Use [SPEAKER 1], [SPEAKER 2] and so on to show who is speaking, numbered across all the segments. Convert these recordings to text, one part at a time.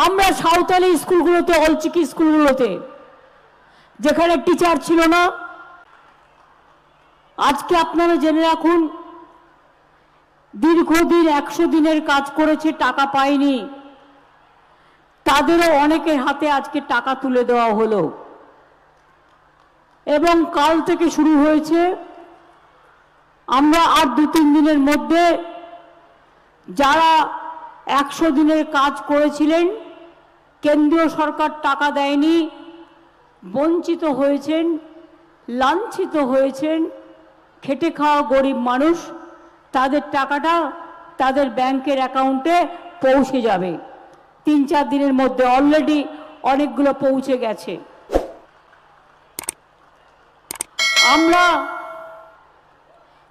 [SPEAKER 1] আমরা সাঁওতালি স্কুলগুলোতে, অলচিকি স্কুলগুলোতে যেখানে টিচার ছিল না, আজকে আপনারা জেনে রাখুন, দীর্ঘদিন 100 দিনের কাজ করেছে, টাকা পায়নি, তাদেরও অনেকের হাতে আজকে টাকা তুলে দেওয়া হলো। এবং কাল থেকে শুরু হয়েছে, আমরা আর 2-3 দিনের মধ্যে যারা 100 দিনের কাজ করেছিলেন, কেন্দ্রীয় সরকার টাকা দেয়নি, বঞ্চিত হয়েছেন, লাঞ্ছিত হয়েছেন, খেটে খাওয়া গরিব মানুষ, তাদের টাকাটা তাদের ব্যাংকের অ্যাকাউন্টে পৌঁছে যাবে 3-4 দিনের মধ্যে। অলরেডি অনেকগুলো পৌঁছে গেছে। আমরা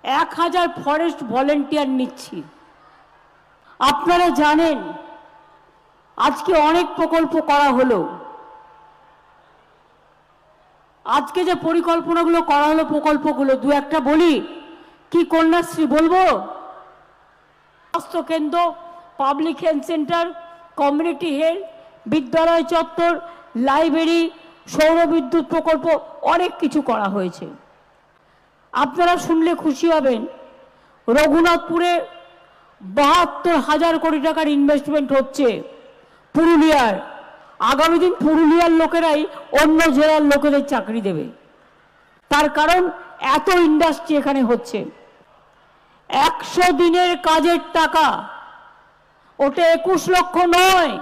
[SPEAKER 1] 1000 ফরেস্ট ভলেন্টিয়ার নিচ্ছি। আপনারা জানেন আজকে অনেক প্রকল্প করা হলো। আজকে যে পরিকল্পনাগুলো করা হলো, প্রকল্পগুলো দু একটা বলি। কি কন্যাশ্রী বলবো? স্বাস্থ্য কেন্দ্র, public health centre, community health, বিদ্যালয় চত্বর, লাইব্রেরি, সৌরবিদ্যুৎ প্রকল্প, অনেক কিছু করা হয়েছে। আপনারা শুনলে খুশি হবেন, রঘুনাথপুরে 72,000 কোটি টাকার ইনভেস্টমেন্ট হচ্ছে পুরুলিয়ার। আগামী দিন পুরুলিয়ার লোকেরাই অন্য জেলার লোকেদের চাকরি দেবে, তার কারণ এত ইন্ডাস্ট্রি এখানে হচ্ছে। 100 দিনের কাজের টাকা, ওটা 21 লক্ষ নয়,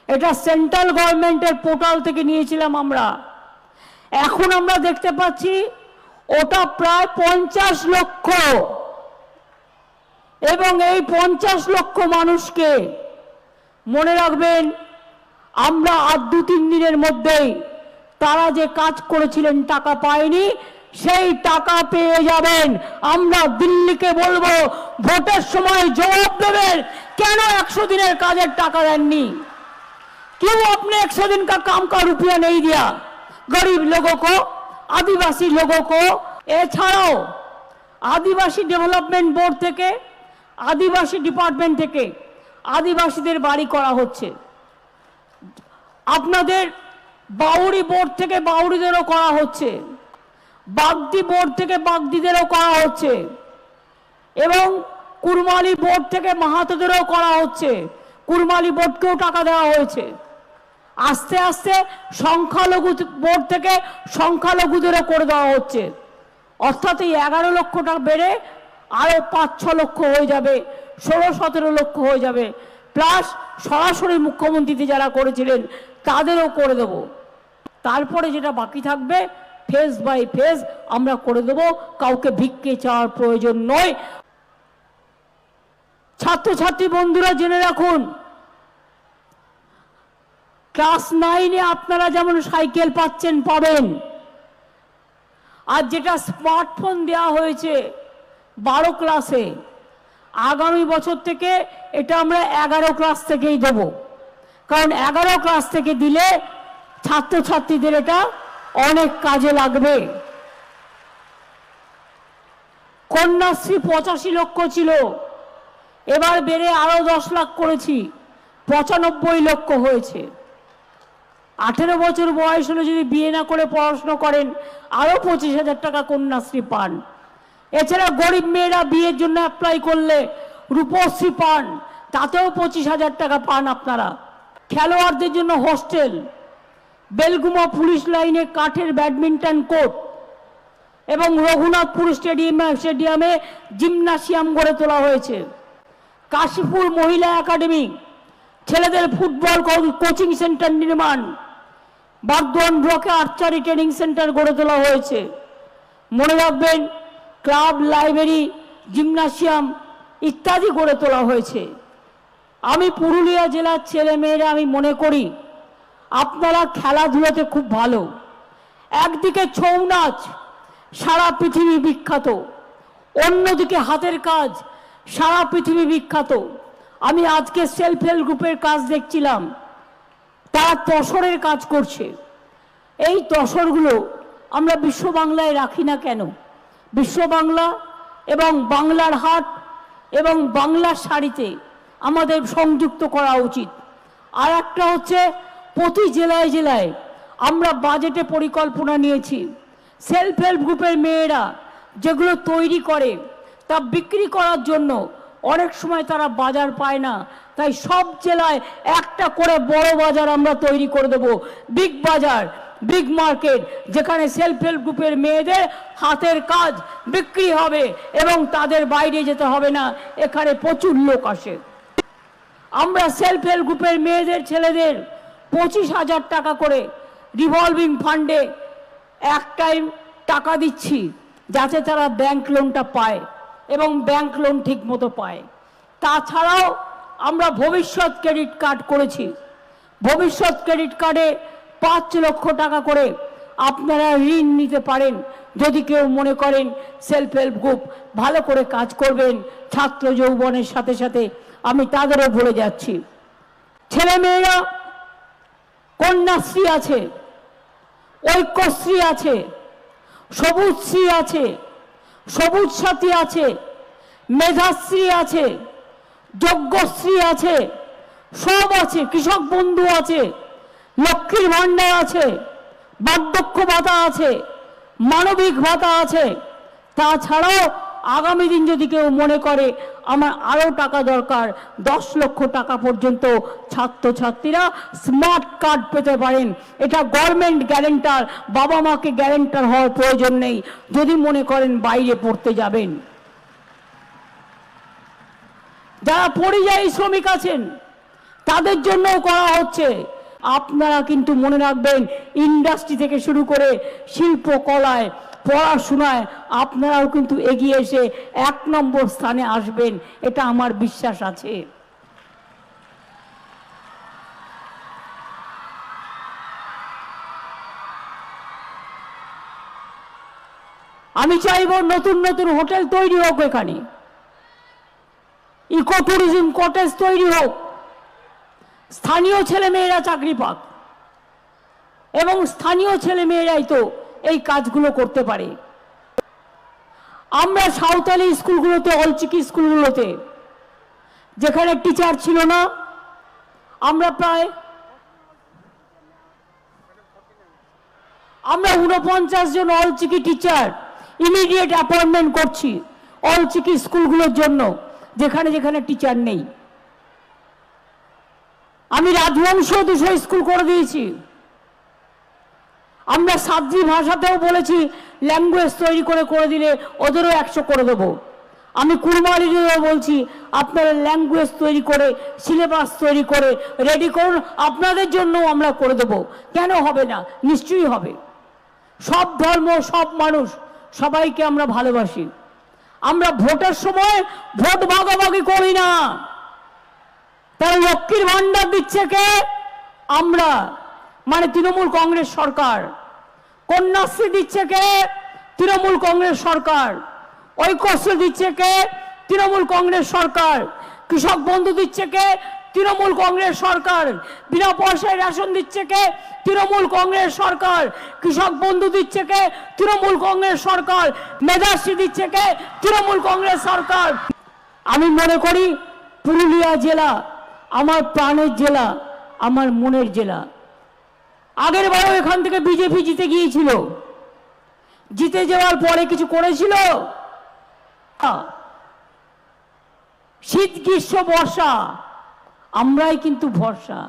[SPEAKER 1] এটা সেন্ট্রাল গভর্নমেন্টের পোর্টাল থেকে নিয়েছিলাম আমরা। এখন আমরা দেখতে পাচ্ছি ওটা প্রায় 50 লক্ষ। এবং এই 50 লক্ষ মানুষকে মনে রাখবেন, আমরা আর 2-3 দিনের মধ্যেই তারা যে কাজ করেছিলেন টাকা পায়নি, সেই টাকা পেয়ে যাবেন। আমরা দিল্লিকে বলবো, ভোটের সময় জবাব দেবেন, কেন 100 দিনের কাজের টাকা দেননি? क्यों आपने 100 दिन का काम का रुपया नहीं दिया गरीब लोगों को, आदिवासी लोगों को? এছাড়াও আদিবাসী ডেভেলপমেন্ট বোর্ড থেকে, আদিবাসী ডিপার্টমেন্ট থেকে আদিবাসীদের বাড়ি করা হচ্ছে। আপনাদের বাউরি বোর্ড থেকে বাউরিদেরও করা হচ্ছে, বাগদি বোর্ড থেকে বাগদিদেরও করা হচ্ছে, এবং কুরমালি বোর্ড থেকে মাহাতোদেরও করা হচ্ছে। কুরমালি বোর্ডকেও টাকা দেওয়া হয়েছে। আস্তে আস্তে সংখ্যালঘু বোর্ড থেকে সংখ্যালঘুদেরও করে দেওয়া হচ্ছে। অর্থাৎ এই 11 লক্ষ টাকা বেড়ে আরো 5-6 লক্ষ হয়ে যাবে, 16-17 লক্ষ হয়ে যাবে। প্লাস সরাসরি মুখ্যমন্ত্রীতে যারা করেছিলেন তাদেরও করে দেব। তারপরে যেটা বাকি থাকবে ফেজ বাই ফেজ আমরা করে দেব, কাউকে ভিক্ষে চাওয়ার প্রয়োজন নয়। ছাত্রছাত্রী বন্ধুরা জেনে রাখুন, ক্লাস 9-এ আপনারা যেমন সাইকেল পাচ্ছেন, পাবেন। আর যেটা স্মার্টফোন দেওয়া হয়েছে 12 ক্লাসে, আগামী বছর থেকে এটা আমরা 11 ক্লাস থেকেই দেব। কারণ 11 ক্লাস থেকে দিলে ছাত্রছাত্রীদের এটা অনেক কাজে লাগবে। কন্যাশ্রী 85 লক্ষ ছিল, এবার বেড়ে আরো 10 লাখ করেছি, 95 লক্ষ হয়েছে। 18 বছর বয়স হলে যদি বিয়ে না করে পড়াশোনা করেন আরো 25,000 টাকা কন্যাশ্রী পান। এছাড়া গরিব মেয়েরা বিয়ের জন্য অ্যাপ্লাই করলে রূপশ্রী পান, তাতেও 25,000 টাকা পান আপনারা। খেলোয়াড়দের জন্য হোস্টেল, বেলগুমা পুলিশ লাইনে কাঠের ব্যাডমিন্টন কোর্ট এবং রঘুনাথপুর স্টেডিয়ামে জিমনাসিয়াম গড়ে তোলা হয়েছে। কাশীপুর মহিলা একাডেমি, ছেলেদের ফুটবল কোচিং সেন্টার নির্মাণ, বাগদোয়ান ব্লকে আর্চারি ট্রেনিং সেন্টার গড়ে তোলা হয়েছে। মনে রাখবেন, ক্লাব, লাইব্রেরি, জিমনাসিয়াম ইত্যাদি গড়ে তোলা হয়েছে। আমি পুরুলিয়া জেলার ছেলে মেয়েরা আমি মনে করি আপনারা খেলাধুলাতে খুব ভালো। একদিকে ছৌ নাচ সারা পৃথিবী বিখ্যাত, অন্যদিকে হাতের কাজ সারা পৃথিবী বিখ্যাত। আমি আজকে সেলফ হেল্প গ্রুপের কাজ দেখছিলাম, তারা তসরের কাজ করছে। এই তসরগুলো আমরা বিশ্ব বাংলায় রাখি না কেন? বিশ্ব বাংলা এবং বাংলার হাট এবং বাংলার শাড়িতে আমাদের সংযুক্ত করা উচিত। আর একটা হচ্ছে প্রতি জেলায় জেলায় আমরা বাজেটে পরিকল্পনা নিয়েছি, সেলফ হেল্প গ্রুপের মেয়েরা যেগুলো তৈরি করে তা বিক্রি করার জন্য অনেক সময় তারা বাজার পায় না, তাই সব জেলায় একটা করে বড় বাজার আমরা তৈরি করে দেব, বিগ বাজার, বিগ মার্কেট, যেখানে সেলফ হেল্প গ্রুপের মেয়েদের হাতের কাজ বিক্রি হবে এবং তাদের বাইরে যেতে হবে না, এখানে প্রচুর লোক আসে। আমরা সেলফ হেল্প গ্রুপের মেয়েদের ছেলেদের 25,000 টাকা করে রিভলভিং ফান্ডে এক টাইম টাকা দিচ্ছি, যাতে তারা ব্যাংক লোনটা পায় এবং ব্যাংক লোন ঠিক মতো পায়। তাছাড়াও আমরা ভবিষ্যৎ ক্রেডিট কার্ড করেছি, ভবিষ্যৎ ক্রেডিট কার্ডে 5 লক্ষ টাকা করে আপনারা ঋণ নিতে পারেন যদি কেউ মনে করেন সেলফ হেল্প গ্রুপ ভালো করে কাজ করবেন ছাত্র যৌবনের সাথে সাথে। আমি তাদেরও বলে যাচ্ছি, ছেলেমেয়েরা কন্যাশ্রী আছে, ঐক্যশ্রী আছে, সবুজশ্রী আছে, সবুজ সাথী আছে, মেধাশ্রী আছে, যজ্ঞশ্রী আছে, সব আছে, কৃষক বন্ধু আছে, লক্ষ্মীর ভাণ্ডার আছে, বার্ধক্য ভাতা আছে, মানবিক ভাতা আছে। তাছাড়াও আগামী দিন যদি কেউ মনে করে আমার আরও টাকা দরকার, 10 লক্ষ টাকা পর্যন্ত ছাত্রছাত্রীরা স্মার্ট কার্ড পেতে পারেন। এটা গভর্নমেন্ট গ্যারেন্টার, বাবা মাকে গ্যারেন্টার হওয়ার প্রয়োজন নেই যদি মনে করেন বাইরে পড়তে যাবেন। যারা পরিযায়ী শ্রমিক আছেন তাদের জন্যও করা হচ্ছে। আপনারা কিন্তু মনে রাখবেন, ইন্ডাস্ট্রি থেকে শুরু করে শিল্পকলায়, পড়াশোনায় আপনারাও কিন্তু এগিয়ে এসে 1 নম্বর স্থানে আসবেন, এটা আমার বিশ্বাস আছে। আমি চাইব নতুন নতুন হোটেল তৈরি হোক, এখানে ইকো ট্যুরিজম কটেজ তৈরি হোক, স্থানীয় ছেলেমেয়েরা চাকরি পাক এবং স্থানীয় ছেলেমেয়েরাই তো এই কাজগুলো করতে পারে। আমরা সাঁওতালি স্কুলগুলোতে, অলচিকি স্কুলগুলোতে যেখানে টিচার ছিল না, আমরা 49 জন অলচিকি টিচার ইমিডিয়েট অ্যাপয়েন্টমেন্ট করছি অলচিকি স্কুলগুলোর জন্য, যেখানে যেখানে টিচার নেই। আমি রাজবংশ 200 স্কুল করে দিয়েছি। আমরা সাদ্রি ভাষাতেও বলেছি ল্যাঙ্গুয়েজ তৈরি করে দিলে ওদেরও 100 করে দেবো। আমি কুড়মালিদেরও বলছি আপনারা ল্যাঙ্গুয়েজ তৈরি করে, সিলেবাস তৈরি করে রেডি করুন, আপনাদের জন্য আমরা করে দেবো। কেন হবে না? নিশ্চয়ই হবে। সব ধর্ম, সব মানুষ, সবাইকে আমরা ভালোবাসি। আমরা ভোটের সময় ভোট ভাগাভাগি করি না। তারা লক্ষ্মীর ভাণ্ডার দিচ্ছে কে? আমরা, মানে তৃণমূল কংগ্রেস সরকার। কন্যাশ্রী দিচ্ছে কে? তৃণমূল কংগ্রেস সরকার। ঐক্যশ্রী দিচ্ছে কে? তৃণমূল কংগ্রেস সরকার। কৃষক বন্ধু দিচ্ছে কে? তৃণমূল কংগ্রেস সরকার। বিনা পয়সায় রেশন দিচ্ছে কে? তৃণমূল কংগ্রেস সরকার। কৃষক বন্ধু দিচ্ছে কে? তৃণমূল কংগ্রেস সরকার। মেধাশ্রী দিচ্ছে কে? তৃণমূল কংগ্রেস সরকার। আমি মনে করি পুরুলিয়া জেলা আমার প্রাণের জেলা, আমার মনের জেলা। আগের বারও এখান থেকে বিজেপি জিতে গিয়েছিল। জিতে যাওয়ার পরে কিছু করেছিল? শীত গ্রীষ্ম বর্ষা আমরাই কিন্তু ভরসা।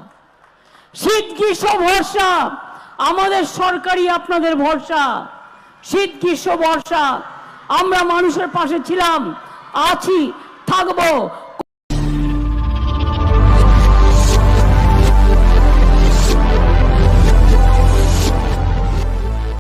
[SPEAKER 1] শীত গ্রীষ্ম ভরসা আমাদের সরকারই আপনাদের ভরসা। শীত গ্রীষ্ম বর্ষা আমরা মানুষের পাশে ছিলাম, আছি, থাকবো।